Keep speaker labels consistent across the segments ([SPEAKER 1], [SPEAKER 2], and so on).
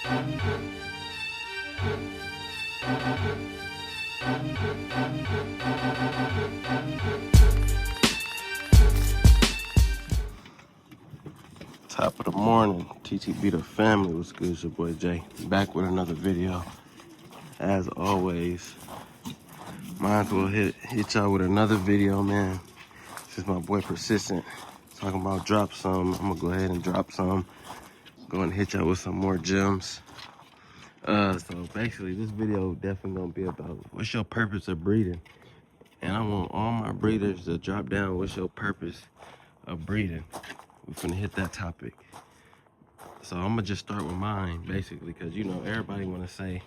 [SPEAKER 1] Top of the morning, TTB the family. What's good? It's your boy Jay, back with another video. As always, might as well hit y'all with another video, man. This is my boy Persistent talking about drop some. I'm gonna go ahead and drop some. Go and hit y'all with some more gems. So basically, this video definitely gonna be about what's your purpose of breeding, and I want all my breeders to drop down what's your purpose of breeding. We're finna hit that topic. So I'm gonna just start with mine, basically, because you know everybody wanna say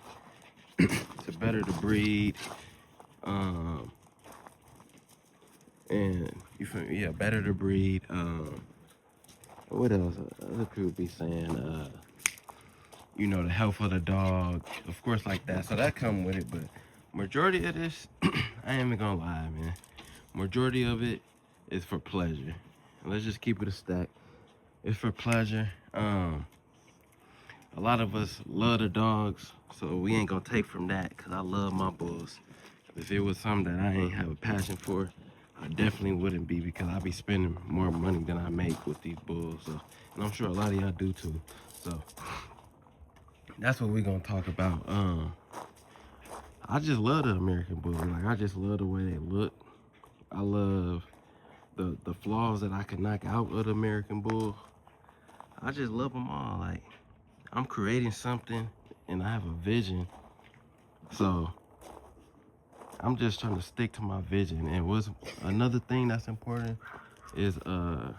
[SPEAKER 1] it's better to breed, and you feel me? Yeah, better to breed. What else? Other people be saying, you know, the health of the dog, of course, like that. So that come with it, but majority of this, I ain't even gonna lie, man. Majority of it is for pleasure. Let's just keep it a stack. It's for pleasure. A lot of us love the dogs, so we ain't gonna take from that, because I love my bulls. If it was something that I ain't have a passion for, I definitely wouldn't be, because I be spending more money than I make with these bulls. So, and I'm sure a lot of y'all do too. So that's what we're gonna talk about. I just love the American Bully. Like, I just love the way they look. I love the flaws that I can knock out of the American Bull. I just love them all. Like, I'm creating something and I have a vision. So I'm just trying to stick to my vision. And what's another thing that's important is I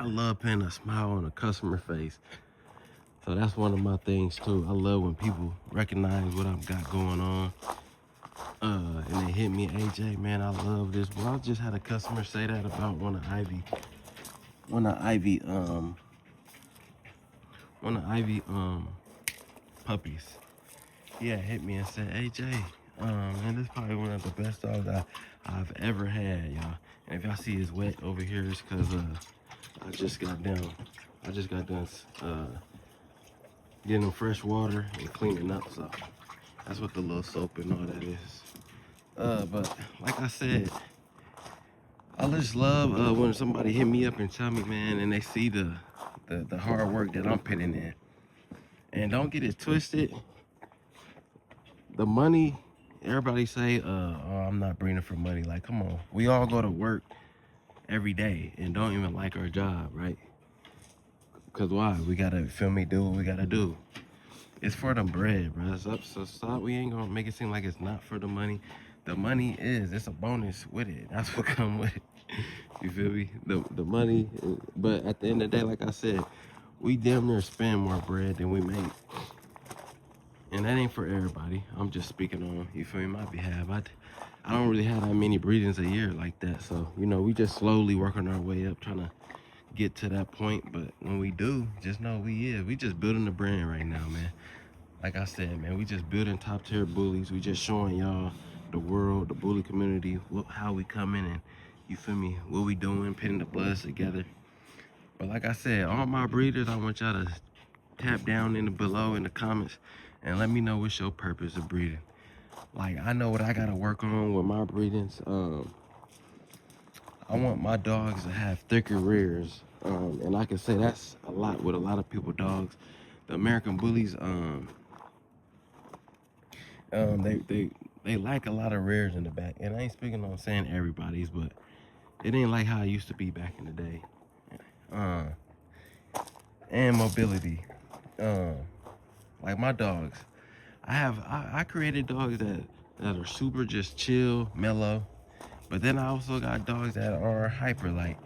[SPEAKER 1] love putting a smile on a customer face. So that's one of my things too. I love when people recognize what I've got going on. And they hit me, AJ, man, I love this. Well, I just had a customer say that about one of Ivy puppies. Yeah, hit me and said, AJ, man, this is probably one of the best dogs I've ever had, y'all. And if y'all see it's wet over here, it's because I just got done getting them fresh water and cleaning up. So that's what the little soap and all that is. But like I said, I just love when somebody hit me up and tell me, man, and they see the hard work that I'm putting in. And don't get it twisted. The money, everybody say, oh, I'm not breeding for money. Like, come on. We all go to work every day and don't even like our job, right? Because why? We gotta, feel me, do what we gotta do. It's for the bread, bro. So stop. We ain't gonna make it seem like it's not for the money. The money is, it's a bonus with it. That's what come with it. You feel me? The money, but at the end of the day, like I said, we damn near spend more bread than we make. And that ain't for everybody. I'm just speaking on, you feel me, my behalf. I don't really have that many breedings a year like that. So, you know, we just slowly working our way up, trying to get to that point. But when we do, just know we just building the brand right now, man. Like I said, man, we just building top tier bullies. We just showing y'all, the world, the bully community, how we coming, and you feel me, what we doing, putting the bloods together. But like I said, all my breeders, I want y'all to tap down below in the comments and let me know what's your purpose of breeding. Like, I know what I gotta work on with my breedings. I want my dogs to have thicker rears, and I can say that's a lot with a lot of people dogs. The American Bullies, they lack a lot of rears in the back, and I ain't speaking on saying everybody's, but it ain't like how it used to be back in the day. And mobility, like my dogs, I created dogs that are super just chill, mellow, but then I also got dogs that are hyper. Like,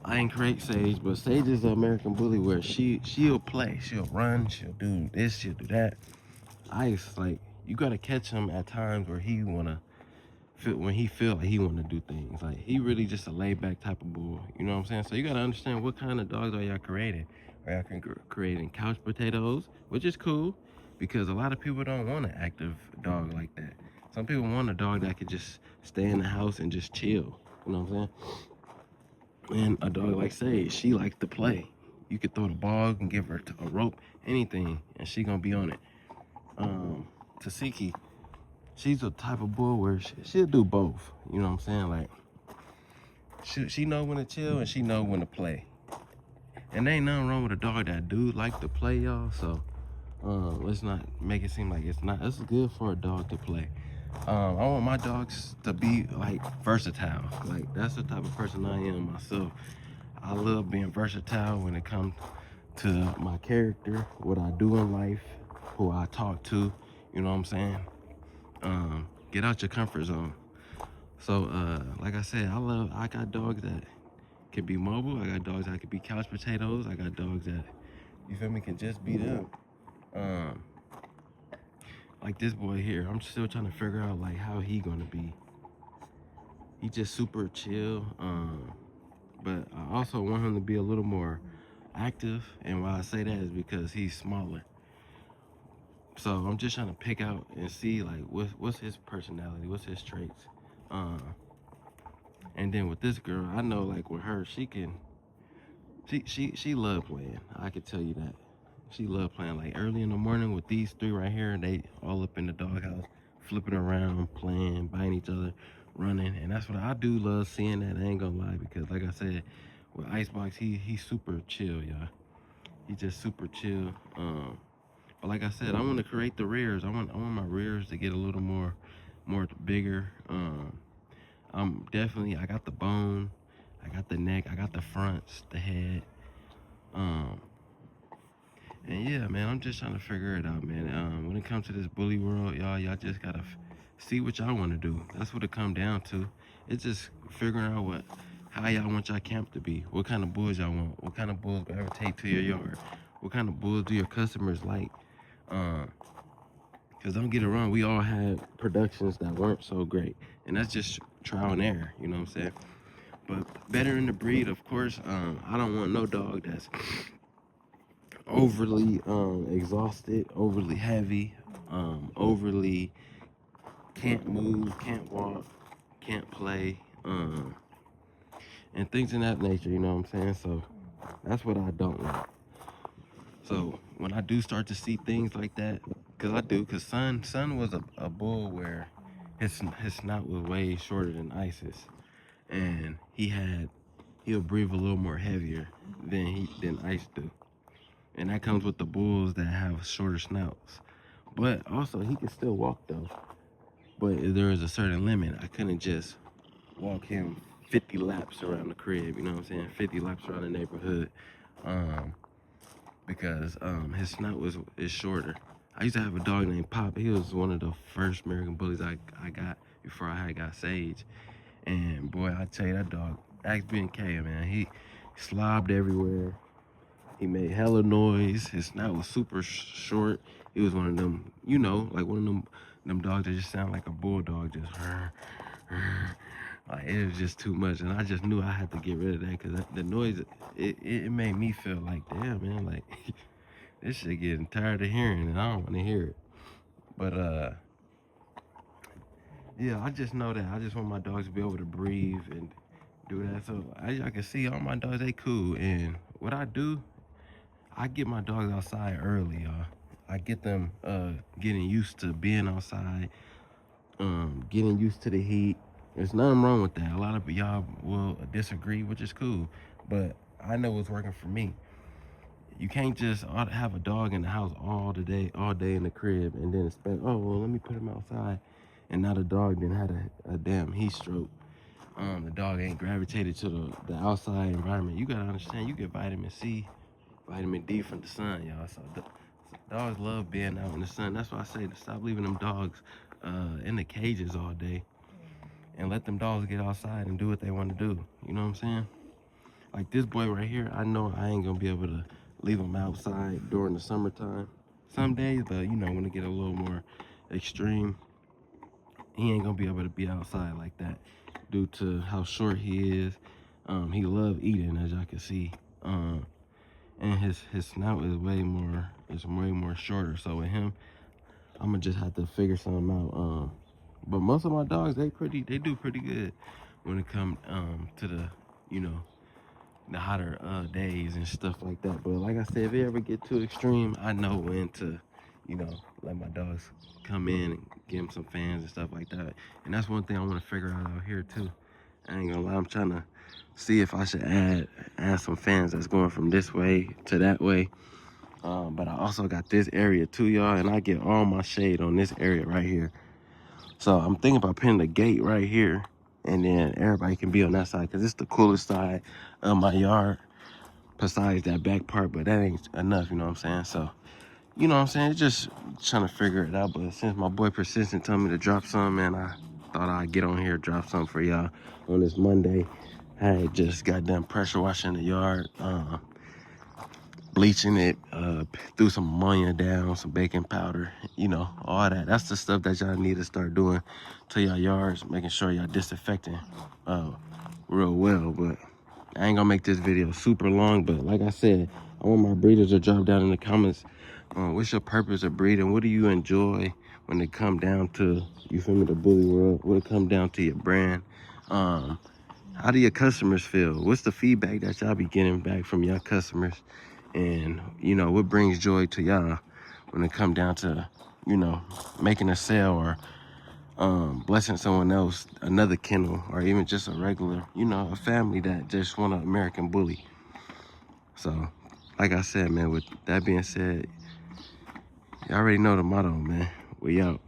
[SPEAKER 1] I ain't create Sage, but Sage is an American Bully where she'll play, she'll run, she'll do this, she'll do that. Ice, like, you gotta catch him at times where he feel like he wanna do things. Like, he really just a laid back type of bull, you know what I'm saying? So you gotta understand what kind of dogs are y'all creating. Are y'all creating couch potatoes, which is cool, because a lot of people don't want an active dog like that. Some people want a dog that could just stay in the house and just chill, you know what I'm saying? And a dog like Sage, she likes to play. You could throw the ball, you can give her a rope, anything, and she gonna be on it. Tasiki, she's a type of bull where she'll do both. You know what I'm saying? Like, she know when to chill and she know when to play. And there ain't nothing wrong with a dog that do like to play, y'all. So let's not make it seem like it's not. It's good for a dog to play. I want my dogs to be like versatile. Like, that's the type of person I am myself. I love being versatile when it comes to my character, what I do in life, who I talk to. You know what I'm saying? Get out your comfort zone. So like I said, I got dogs that can be mobile. I got dogs that can be couch potatoes. I got dogs that, you feel me, can just be them. Like this boy here, I'm still trying to figure out like how he gonna be. He just super chill. But I also want him to be a little more active. And why I say that is because he's smaller. So I'm just trying to pick out and see like what's his personality, what's his traits. And then with this girl, I know like with her, she love playing. I can tell you that. She love playing like early in the morning with these three right here. They all up in the doghouse, flipping around, playing, biting each other, running. And that's what I do love seeing that. I ain't gonna lie, because like I said, with Icebox, he's super chill, y'all. He's just super chill. But like I said, I want to create the rears. I want my rears to get a little more bigger. I got the bone, I got the neck, I got the fronts, the head. And yeah, man, I'm just trying to figure it out, man. When it comes to this bully world, y'all just gotta see what y'all want to do. That's what it come down to. It's just figuring out how y'all want y'all camp to be. What kind of bulls y'all want? What kind of bulls gravitate to your yard? What kind of bulls do your customers like? Because don't get it wrong, we all had productions that weren't so great. And that's just trial and error, you know what I'm saying? But better in the breed, of course. I don't want no dog that's overly exhausted, overly heavy, overly can't move, can't walk, can't play, and things in that nature, you know what I'm saying? So that's what I don't want. So when I do start to see things like that, because Sun was a bull where his snout was way shorter than Ice's, and he'll breathe a little more heavier than Ice do. And that comes with the bulls that have shorter snouts. But also, he can still walk though. But there is a certain limit. I couldn't just walk him 50 laps around the crib, you know what I'm saying? 50 laps around the neighborhood. Because his snout is shorter. I used to have a dog named Pop. He was one of the first American bullies I got before I had got Sage. And boy, I tell you, that dog, Axe BNK, man, he slobbed everywhere. He made hella noise. His snout was super short. He was one of them, you know, like one of them dogs that just sound like a bulldog, just like it was just too much. And I just knew I had to get rid of that, because the noise, it made me feel like, damn, man, like this shit getting tired of hearing, and I don't want to hear it. But yeah, I just know that I just want my dogs to be able to breathe and do that. So as y'all can see, all my dogs, they cool. And what I do, I get my dogs outside early, y'all. I get them getting used to being outside, getting used to the heat. There's nothing wrong with that. A lot of y'all will disagree, which is cool, but I know what's working for me. You can't just have a dog in the house all day in the crib, and then expect, oh, well, let me put him outside, and now the dog then had a damn heat stroke. The dog ain't gravitated to the outside environment. You gotta understand, you get vitamin C, vitamin D from the sun, y'all. So dogs love being out in the sun. That's why I say to stop leaving them dogs in the cages all day, and let them dogs get outside and do what they want to do. You know what I'm saying? Like this boy right here, I know I ain't gonna be able to leave him outside during the summertime. Some days, but you know, when it get a little more extreme, he ain't gonna be able to be outside like that due to how short he is. He love eating, as y'all can see. And his snout is way more shorter. So with him, I'm gonna just have to figure something out. But most of my dogs, they do pretty good when it comes to the, you know, the hotter days and stuff like that. But like I said, if it ever get too extreme, I know when to, you know, let my dogs come in and give them some fans and stuff like that. And that's one thing I want to figure out here too. I ain't gonna lie, I'm trying to see if I should add some fans that's going from this way to that way. But I also got this area too, y'all, and I get all my shade on this area right here. So I'm thinking about putting the gate right here, and then everybody can be on that side, because it's the coolest side of my yard besides that back part, but that ain't enough, you know what I'm saying? So, you know what I'm saying? It's just trying to figure it out. But since my boy Persistent told me to drop some, man, I thought I'd get on here, drop some for y'all on this Monday. I had just got done pressure washing the yard, bleaching it, threw some ammonia down, some baking powder, you know, all that. That's the stuff that y'all need to start doing to your yards, making sure y'all disinfecting real well. But I ain't gonna make this video super long, but like I said, I want my breeders to drop down in the comments, what's your purpose of breeding? What do you enjoy when it come down to, you feel me, the bully world? What it come down to your brand? How do your customers feel? What's the feedback that y'all be getting back from your customers? And, you know, what brings joy to y'all when it come down to, you know, making a sale or blessing someone else, another kennel, or even just a regular, you know, a family that just want an American bully. So, like I said, man, with that being said, you already know the motto, man. We out.